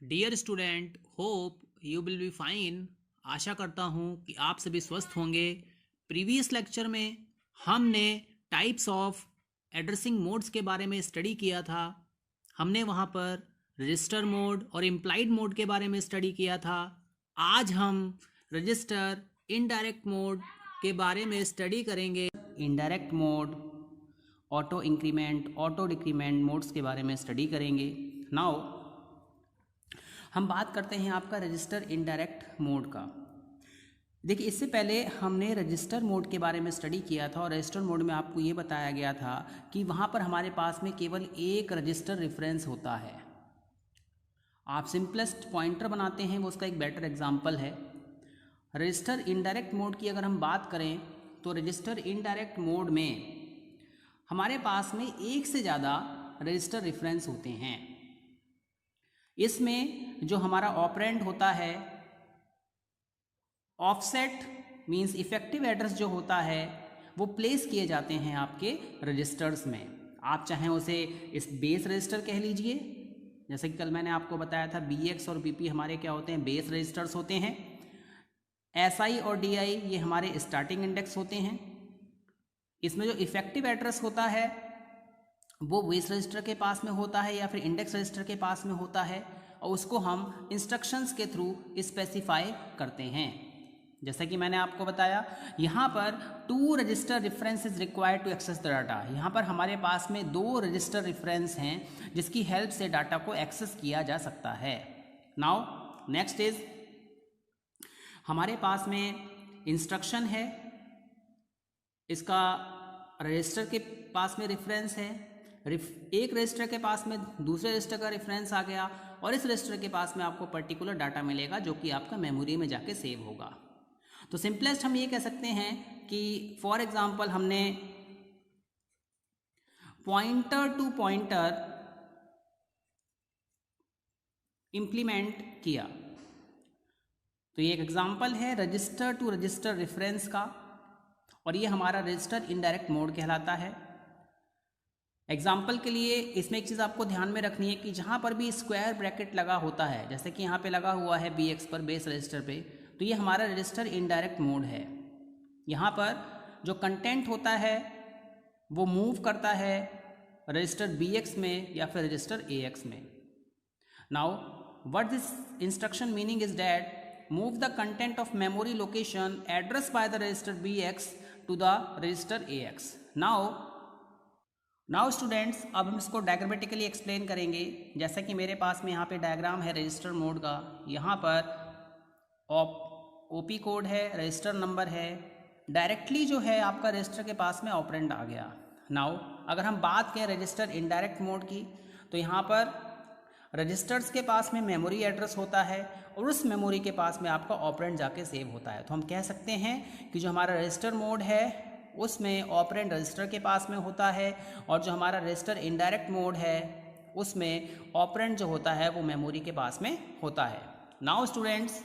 Dear student, hope you will be fine. आशा करता हूँ कि आप सभी स्वस्थ होंगे। प्रीवियस लेक्चर में हमने टाइप्स ऑफ एड्रेसिंग मोड्स के बारे में स्टडी किया था। हमने वहाँ पर रजिस्टर मोड और इम्प्लाइड मोड के बारे में स्टडी किया था। आज हम रजिस्टर इनडायरेक्ट मोड के बारे में स्टडी करेंगे। Indirect mode, auto increment, auto decrement modes के बारे में स्टडी करेंगे। नाउ हम बात करते हैं आपका रजिस्टर इनडायरेक्ट मोड का। देखिए, इससे पहले हमने रजिस्टर मोड के बारे में स्टडी किया था और रजिस्टर मोड में आपको ये बताया गया था कि वहाँ पर हमारे पास में केवल एक रजिस्टर रेफरेंस होता है। आप सिंपलेस्ट पॉइंटर बनाते हैं, वो उसका एक बेटर एग्जाम्पल है। रजिस्टर इनडायरेक्ट मोड की अगर हम बात करें तो रजिस्टर इनडायरेक्ट मोड में हमारे पास में एक से ज़्यादा रजिस्टर रेफरेंस होते हैं। इसमें जो हमारा ऑपरेंड होता है, ऑफसेट मींस इफेक्टिव एड्रेस जो होता है, वो प्लेस किए जाते हैं आपके रजिस्टर्स में। आप चाहें उसे इस बेस रजिस्टर कह लीजिए, जैसे कि कल मैंने आपको बताया था BX और BP हमारे क्या होते हैं, बेस रजिस्टर्स होते हैं। SI और DI ये हमारे स्टार्टिंग इंडेक्स होते हैं। इसमें जो इफेक्टिव एड्रेस होता है वो बेस रजिस्टर के पास में होता है या फिर इंडेक्स रजिस्टर के पास में होता है, और उसको हम इंस्ट्रक्शंस के थ्रू स्पेसिफाई करते हैं। जैसा कि मैंने आपको बताया, यहाँ पर 2 register reference is required to access the data. यहाँ पर हमारे पास में 2 रजिस्टर रेफरेंस हैं जिसकी हेल्प से डाटा को एक्सेस किया जा सकता है। नाउ नेक्स्ट इज, हमारे पास में इंस्ट्रक्शन है, इसका रजिस्टर के पास में रेफरेंस है। एक रजिस्टर के पास में दूसरे रजिस्टर का रेफरेंस आ गया और इस रजिस्टर के पास में आपको पर्टिकुलर डाटा मिलेगा जो कि आपका मेमोरी में जाके सेव होगा। तो सिंपलेस्ट हम ये कह सकते हैं कि फॉर एग्जांपल हमने पॉइंटर टू पॉइंटर इंप्लीमेंट किया, तो ये एक एग्जांपल है रजिस्टर टू रजिस्टर रेफरेंस का, और ये हमारा रजिस्टर इनडायरेक्ट मोड कहलाता है। एग्जाम्पल के लिए इसमें एक चीज़ आपको ध्यान में रखनी है कि जहाँ पर भी स्क्वायर ब्रैकेट लगा होता है, जैसे कि यहाँ पे लगा हुआ है BX पर, बेस रजिस्टर पे, तो ये हमारा रजिस्टर इनडायरेक्ट मोड है। यहाँ पर जो कंटेंट होता है वो मूव करता है रजिस्टर BX में या फिर रजिस्टर AX में। Now what this instruction meaning is that move the content of memory location address by the register BX to the register AX। Now students, अब हम इसको डायग्रामेटिकली एक्सप्लेन करेंगे। जैसा कि मेरे पास में यहाँ पे डायग्राम है रजिस्टर मोड का। यहाँ पर OP कोड है, रजिस्टर नंबर है, डायरेक्टली जो है आपका रजिस्टर के पास में ऑपरेंड आ गया। नाउ अगर हम बात करें रजिस्टर इनडायरेक्ट मोड की, तो यहाँ पर रजिस्टर्स के पास में मेमोरी एड्रेस होता है और उस मेमोरी के पास में आपका ऑपरेंड जाके सेव होता है। तो हम कह सकते हैं कि जो हमारा रजिस्टर मोड है उसमें ऑपरेंड रजिस्टर के पास में होता है, और जो हमारा रजिस्टर इनडायरेक्ट मोड है उसमें ऑपरेंड जो होता है वो मेमोरी के पास में होता है। Now students,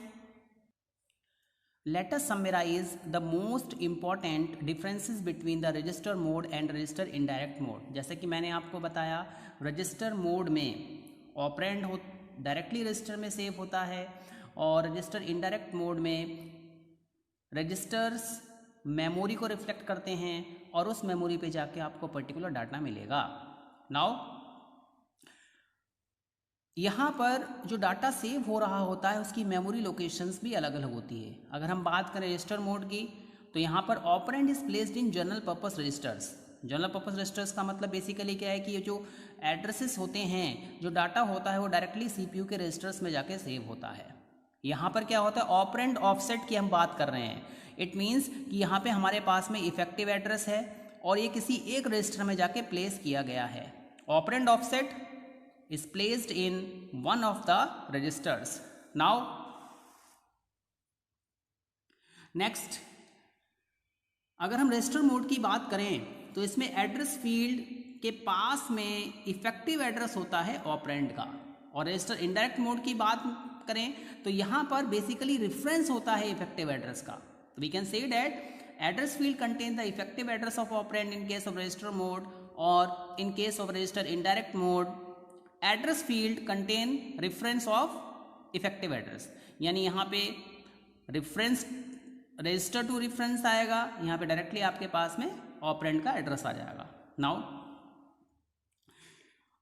let us summarize the most important differences between the register mode and register indirect mode। जैसे कि मैंने आपको बताया, रजिस्टर मोड में ऑपरेंड डायरेक्टली रजिस्टर में सेव होता है, और रजिस्टर इनडायरेक्ट मोड में रजिस्टर्स मेमोरी को रिफ्लेक्ट करते हैं और उस मेमोरी पे जाके आपको पर्टिकुलर डाटा मिलेगा। नाउ यहाँ पर जो डाटा सेव हो रहा होता है उसकी मेमोरी लोकेशंस भी अलग अलग होती है। अगर हम बात करें रजिस्टर मोड की, तो यहाँ पर operand is placed in general purpose registers. General purpose registers का मतलब बेसिकली क्या है कि ये जो एड्रेसेस होते हैं, जो डाटा होता है वो डायरेक्टली CPU के रजिस्टर्स में जाके सेव होता है। यहाँ पर क्या होता है, ऑपरेंड ऑफसेट की हम बात कर रहे हैं। इट मीन्स कि यहाँ पे हमारे पास में इफेक्टिव एड्रेस है और ये किसी एक रजिस्टर में जाके प्लेस किया गया है। Operand offset is placed in one of the registers। Now next, अगर हम रजिस्टर मोड की बात करें तो इसमें एड्रेस फील्ड के पास में इफेक्टिव एड्रेस होता है ऑपरेंड का, और रजिस्टर इनडायरेक्ट मोड की बात करें तो यहाँ पर बेसिकली रेफरेंस होता है इफेक्टिव एड्रेस का। तो we can say that address field contain the effective address of operand in case of register mode, और in case of register indirect mode address field contain reference of effective address, यानी यहाँ पे reference register to reference आएगा, यहाँ पे directly आपके पास में operand का एड्रेस आ जाएगा। नाउ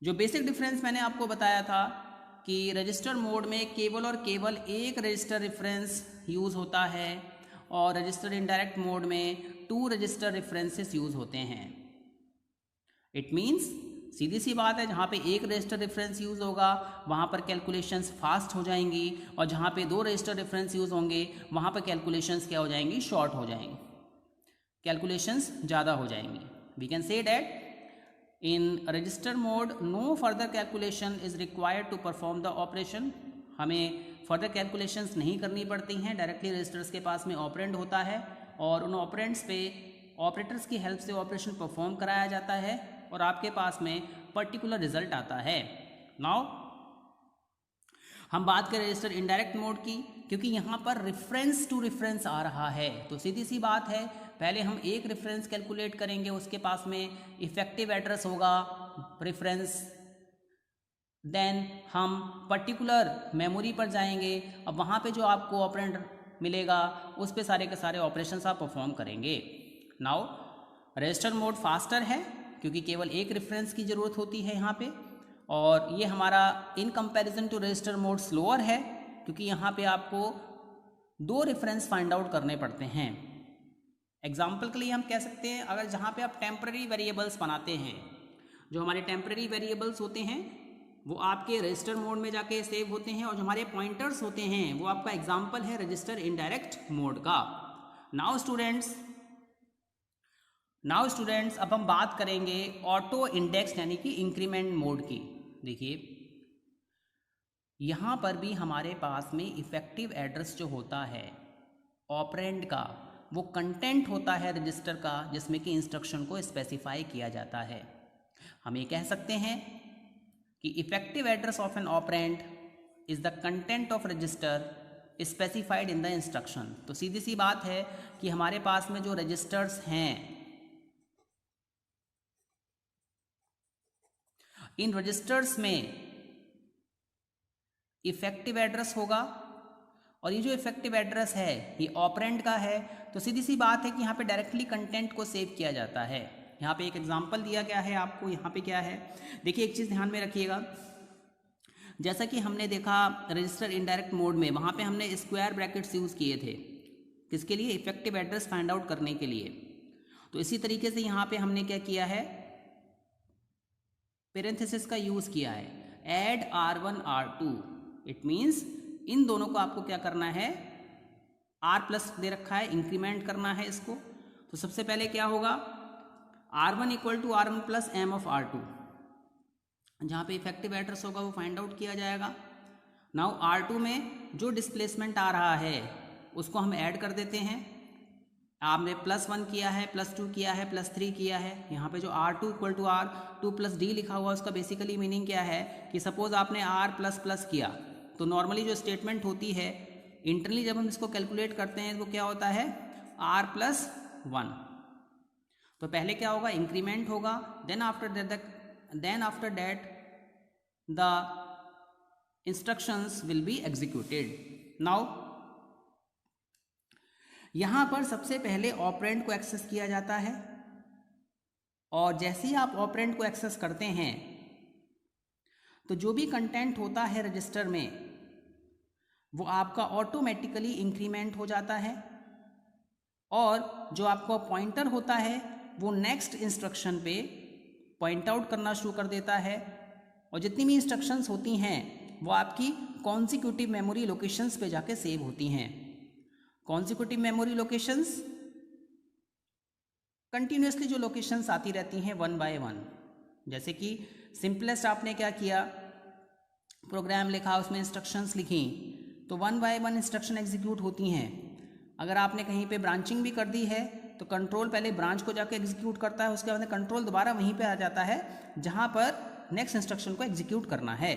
जो बेसिक डिफरेंस मैंने आपको बताया था कि रजिस्टर मोड में केवल और केवल एक रजिस्टर रेफरेंस यूज़ होता है और रजिस्टर इनडायरेक्ट मोड में 2 रजिस्टर रेफरेंसेस यूज़ होते हैं। इट मीन्स सीधी सी बात है, जहाँ पे एक रजिस्टर रेफरेंस यूज़ होगा वहाँ पर कैलकुलेशंस फास्ट हो जाएंगी और जहाँ पे 2 रजिस्टर रेफरेंस यूज़ होंगे वहाँ पर कैलकुलेशंस क्या हो जाएंगी, शॉर्ट हो जाएंगी, कैलकुलेशंस ज़्यादा हो जाएंगी। We can say that in register mode no further calculation is required to perform the operation। हमें फर्दर कैलकुलेशंस नहीं करनी पड़ती हैं, डायरेक्टली रजिस्टर्स के पास में ऑपरेंड होता है और उन ऑपरेंड्स पे ऑपरेटर्स की हेल्प से ऑपरेशन परफॉर्म कराया जाता है और आपके पास में पर्टिकुलर रिजल्ट आता है। नाउ हम बात करें रजिस्टर इनडायरेक्ट मोड की, क्योंकि यहाँ पर रेफरेंस टू रेफरेंस आ रहा है तो सीधी सी बात है, पहले हम एक रेफरेंस कैलकुलेट करेंगे, उसके पास में इफेक्टिव एड्रेस होगा रेफरेंस, देन हम पर्टिकुलर मेमोरी पर जाएंगे, अब वहाँ पे जो आपको ऑपरेंड मिलेगा उस पे सारे के सारे ऑपरेशंस आप परफॉर्म करेंगे। नाउ रजिस्टर मोड फास्टर है क्योंकि केवल एक रेफरेंस की ज़रूरत होती है यहाँ पे, और ये हमारा in comparison to register mode slower है क्योंकि यहाँ पे आपको 2 रेफरेंस फाइंड आउट करने पड़ते हैं। एग्जाम्पल के लिए हम कह सकते हैं, अगर जहाँ पे आप टेम्पररी वेरिएबल्स बनाते हैं, जो हमारे टेम्पररी वेरिएबल्स होते हैं वो आपके रजिस्टर मोड में जाके सेव होते हैं, और जो हमारे पॉइंटर्स होते हैं वो आपका एग्जाम्पल है रजिस्टर इनडायरेक्ट मोड का। नाउ स्टूडेंट्स अब हम बात करेंगे ऑटो इंडेक्स यानी कि इंक्रीमेंट मोड की। देखिए यहाँ पर भी हमारे पास में इफेक्टिव एड्रेस जो होता है ऑपरेंड का, वो कंटेंट होता है रजिस्टर का जिसमें कि इंस्ट्रक्शन को स्पेसिफाई किया जाता है। हम ये कह सकते हैं कि effective address of an operand is the content of register specified in the instruction. तो सीधी सी बात है कि हमारे पास में जो रजिस्टर्स हैं, इन रजिस्टर्स में इफेक्टिव एड्रेस होगा और ये जो इफेक्टिव एड्रेस है ये ऑपरेंड का है, तो सीधी सी बात है कि यहाँ पे डायरेक्टली कंटेंट को सेव किया जाता है। यहाँ पे एक एग्जांपल दिया गया है आपको, यहाँ पे क्या है देखिए, एक चीज़ ध्यान में रखिएगा, जैसा कि हमने देखा रजिस्टर इनडायरेक्ट मोड में, वहाँ पे हमने स्क्वायर ब्रैकेट्स यूज़ किए थे, किसके लिए, इफेक्टिव एड्रेस फाइंड आउट करने के लिए। तो इसी तरीके से यहाँ पे हमने क्या किया है, पेरेंथेसिस का यूज़ किया है, add R1 R2। It means in दोनों को आपको क्या करना है, R प्लस दे रखा है, इंक्रीमेंट करना है इसको। तो सबसे पहले क्या होगा, R1 equal to R1 plus M of R2, जहाँ पे इफेक्टिव एड्रेस होगा वो फाइंड आउट किया जाएगा। नाउ R2 में जो डिस्प्लेसमेंट आ रहा है उसको हम ऐड कर देते हैं। आपने +1 किया है, +2 किया है, +3 किया है, यहाँ पे जो R2 equal to R2 plus D लिखा हुआ है उसका बेसिकली मीनिंग क्या है कि सपोज आपने R प्लस प्लस किया, तो नॉर्मली जो स्टेटमेंट होती है इंटरनली जब हम इसको कैलकुलेट करते हैं तो क्या होता है R प्लस 1। तो पहले क्या होगा, इंक्रीमेंट होगा, then after that the instructions will be executed. Now यहाँ पर सबसे पहले ऑपरेंड को एक्सेस किया जाता है, और जैसे ही आप ऑपरेंड को एक्सेस करते हैं तो जो भी कंटेंट होता है रजिस्टर में वो आपका ऑटोमेटिकली इंक्रीमेंट हो जाता है, और जो आपका पॉइंटर होता है वो नेक्स्ट इंस्ट्रक्शन पे पॉइंट आउट करना शुरू कर देता है, और जितनी भी इंस्ट्रक्शंस होती हैं वो आपकी कॉन्सिक्यूटिव मेमोरी लोकेशंस पे जाके सेव होती हैं। कॉन्सिक्यूटिव मेमोरी लोकेशंस कंटिन्यूसली जो लोकेशंस आती रहती हैं 1 बाय 1। जैसे कि सिंपलेस्ट आपने क्या किया, प्रोग्राम लिखा, उसमें इंस्ट्रक्शंस लिखी, तो 1 बाय 1 इंस्ट्रक्शन एग्जीक्यूट होती हैं। अगर आपने कहीं पे ब्रांचिंग भी कर दी है तो कंट्रोल पहले ब्रांच को जाके एग्जीक्यूट करता है, उसके बाद कंट्रोल दोबारा वहीं पे आ जाता है जहाँ पर नेक्स्ट इंस्ट्रक्शन को एग्जीक्यूट करना है।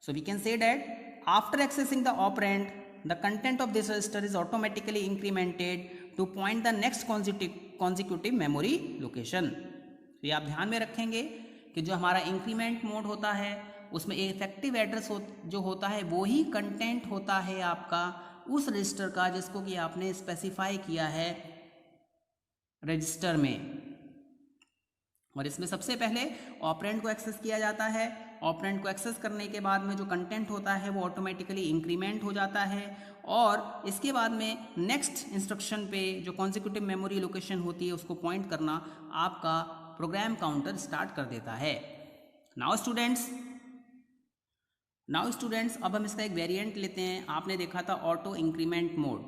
So we can say that after accessing the operand the content of this register is automatically incremented to point the next consecutive memory location। तो ये आप ध्यान में रखेंगे कि जो हमारा इंक्रीमेंट मोड होता है उसमें इफेक्टिव एड्रेस जो होता है वो ही कंटेंट होता है आपका उस रजिस्टर का जिसको कि आपने स्पेसिफाई किया है रजिस्टर में। और इसमें सबसे पहले ऑपरेंड को एक्सेस किया जाता है। ऑपरेंड को एक्सेस करने के बाद में जो कंटेंट होता है वो ऑटोमेटिकली इंक्रीमेंट हो जाता है और इसके बाद में नेक्स्ट इंस्ट्रक्शन पे जो कॉन्सिक्यूटिव मेमोरी लोकेशन होती है उसको पॉइंट करना आपका प्रोग्राम काउंटर स्टार्ट कर देता है। नाउ स्टूडेंट्स अब हम इसका एक वेरिएंट लेते हैं। आपने देखा था ऑटो इंक्रीमेंट मोड,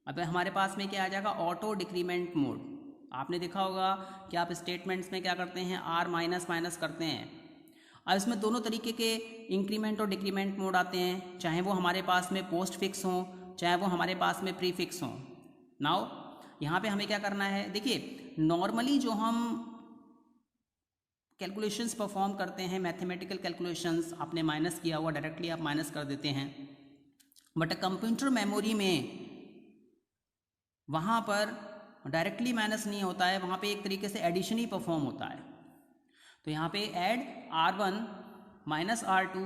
अब हमारे पास में क्या आ जाएगा ऑटो डिक्रीमेंट मोड। आपने देखा होगा कि आप स्टेटमेंट्स में क्या करते हैं आर माइनस माइनस करते हैं। अब इसमें दोनों तरीके के इंक्रीमेंट और डिक्रीमेंट मोड आते हैं, चाहे वो हमारे पास में पोस्ट फिक्स हो चाहे वो हमारे पास में प्री फिक्स हो। नाउ यहाँ पे हमें क्या करना है, देखिए नॉर्मली जो हम कैलकुलेशंस परफॉर्म करते हैं मैथमेटिकल कैलकुलेशंस, आपने माइनस किया हुआ डायरेक्टली आप माइनस कर देते हैं, बट कंप्यूटर मेमोरी में वहाँ पर डायरेक्टली माइनस नहीं होता है, वहाँ पे एक तरीके से एडिशन ही परफॉर्म होता है। तो यहाँ पे ऐड R1 माइनस R2,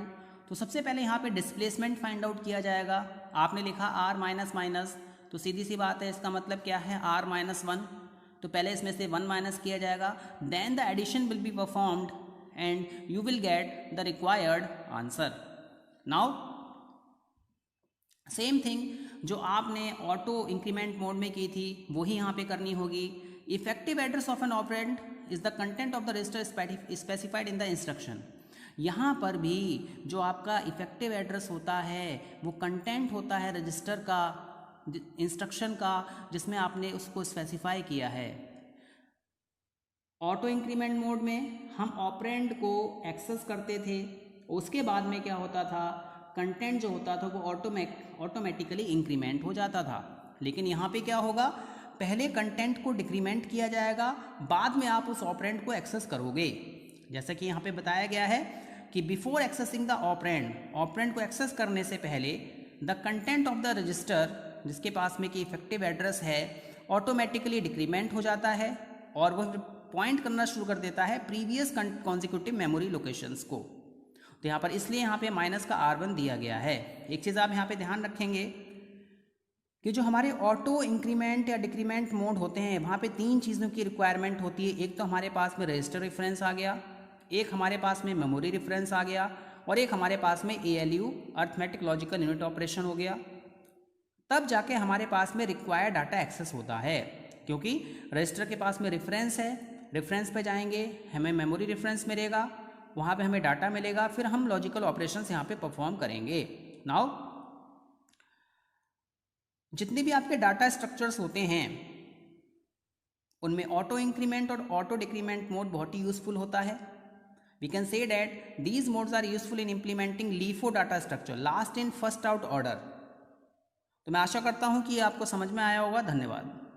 तो सबसे पहले यहाँ पे डिस्प्लेसमेंट फाइंड आउट किया जाएगा। आपने लिखा R माइनस माइनस, तो सीधी सी बात है इसका मतलब क्या है R माइनस 1, तो पहले इसमें से 1 माइनस किया जाएगा, then the addition will be performed and you will get the required answer. Now same thing जो आपने ऑटो इंक्रीमेंट मोड में की थी वही यहाँ पे करनी होगी। Effective address of an operand is the content of the register specified in the instruction. यहाँ पर भी जो आपका इफेक्टिव एड्रेस होता है वो कंटेंट होता है रजिस्टर का, इंस्ट्रक्शन का, जिसमें आपने उसको स्पेसिफाई किया है। ऑटो इंक्रीमेंट मोड में हम ऑपरेंड को एक्सेस करते थे, उसके बाद में क्या होता था कंटेंट जो होता था वो ऑटोमेटिकली इंक्रीमेंट हो जाता था। लेकिन यहाँ पे क्या होगा, पहले कंटेंट को डिक्रीमेंट किया जाएगा, बाद में आप उस ऑपरेंड को एक्सेस करोगे। जैसा कि यहाँ पे बताया गया है कि बिफोर एक्सेसिंग द ऑपरेंड को एक्सेस करने से पहले the content of the register जिसके पास में कि इफेक्टिव एड्रेस है ऑटोमेटिकली डिक्रीमेंट हो जाता है और वह पॉइंट करना शुरू कर देता है प्रीवियस कॉन्सिक्यूटिव मेमोरी लोकेशंस को। तो यहाँ पर इसलिए यहाँ पे माइनस का R1 दिया गया है। एक चीज़ आप यहाँ पे ध्यान रखेंगे कि जो हमारे ऑटो इंक्रीमेंट या डिक्रीमेंट मोड होते हैं वहाँ पे 3 चीज़ों की रिक्वायरमेंट होती है। एक तो हमारे पास में रजिस्टर रेफरेंस आ गया, एक हमारे पास में मेमोरी रेफरेंस आ गया और एक हमारे पास में ALU arithmetic logical unit operation हो गया। तब जाके हमारे पास में रिक्वायर्ड डाटा एक्सेस होता है, क्योंकि रजिस्टर के पास में रेफरेंस है, रेफरेंस पे जाएंगे हमें मेमोरी रेफरेंस मिलेगा, वहाँ पे हमें डाटा मिलेगा, फिर हम लॉजिकल ऑपरेशंस यहाँ पे परफॉर्म करेंगे। नाउ जितने भी आपके डाटा स्ट्रक्चर्स होते हैं उनमें ऑटो इंक्रीमेंट और ऑटो डिक्रीमेंट मोड बहुत ही यूजफुल होता है। We can say that these modes are useful in implementing LIFO data structure, last in first out order. तो मैं आशा करता हूँ कि आपको समझ में आया होगा। धन्यवाद।